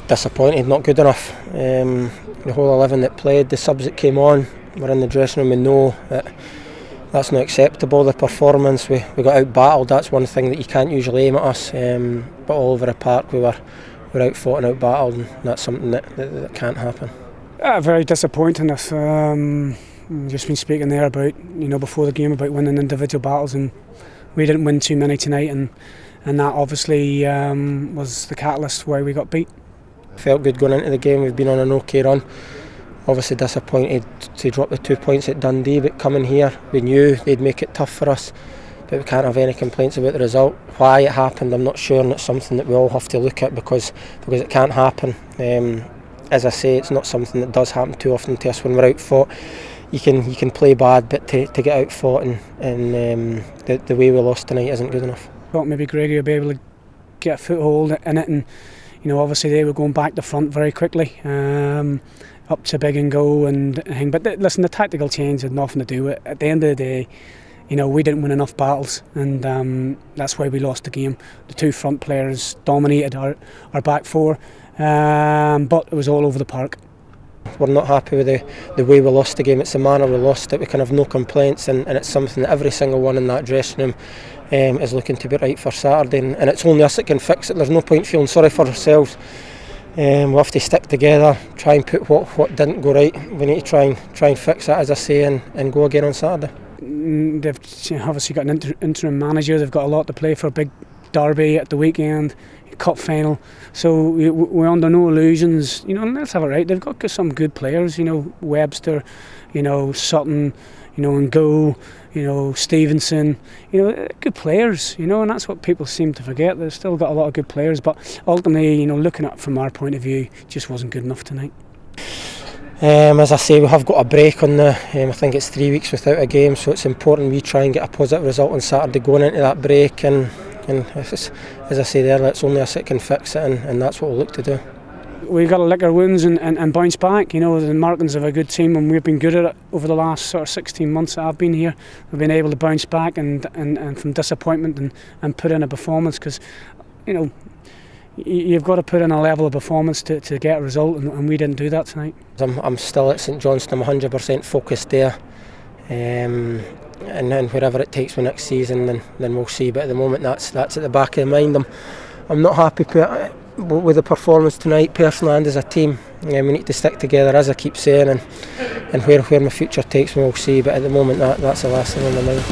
Disappointed, not good enough. The whole 11 that played, the subs that came on, were in the dressing room and know that that's not acceptable. The performance, we got out battled. That's one thing that you can't usually aim at us. But all over the park we were out fought and out battled, and that's something that can't happen. Very disappointing. If just been speaking there about, before the game, about winning individual battles, and we didn't win too many tonight, and that obviously was the catalyst why we got beat. Felt good going into the game. We've been on an okay run. Obviously disappointed to drop the 2 points at Dundee, but coming here we knew they'd make it tough for us, but we can't have any complaints about the result. Why it happened I'm not sure, and it's something that we all have to look at because it can't happen. As I say, it's not something that does happen too often to us when we're out fought. You can play bad, but to get out fought and the way we lost tonight isn't good enough. Thought maybe Gregor would be able to get a foothold in it, and obviously they were going back to front very quickly, up to big and go and hang. But listen, the tactical change had nothing to do with it. At the end of the day, we didn't win enough battles, and that's why we lost the game. The two front players dominated our back four, but it was all over the park. We're not happy with the way we lost the game. It's the manner we lost it. We can have no complaints, and it's something that every single one in that dressing room is looking to be right for Saturday, and it's only us that can fix it. There's no point feeling sorry for ourselves. We'll have to stick together, try and put what didn't go right. We need to try and fix that, as I say, and go again on Saturday. They've obviously got an interim manager. They've got a lot to play for. Big derby at the weekend, cup final. So we're under no illusions. And let's have it right. They've got some good players. Webster, Sutton, and Go. Stevenson, good players, and that's what people seem to forget. They've still got a lot of good players, but ultimately, looking at it from our point of view, just wasn't good enough tonight. As I say, we have got a break on I think it's 3 weeks without a game, so it's important we try and get a positive result on Saturday going into that break, and as I say there, it's only us that can fix it, and that's what we'll look to do. We've got to lick our wounds and bounce back. The Martins have a good team, and we've been good at it over the last sort of 16 months that I've been here. We've been able to bounce back and from disappointment and put in a performance, because you've got to put in a level of performance to get a result, and we didn't do that tonight. I'm still at St Johnstone. I'm 100% focused there, and then wherever it takes me next season, then we'll see. But at the moment, that's at the back of the mind. I'm not happy with the performance tonight, personally and as a team. We need to stick together, as I keep saying, and where my future takes me, we'll see. But at the moment, that's the last thing on my mind.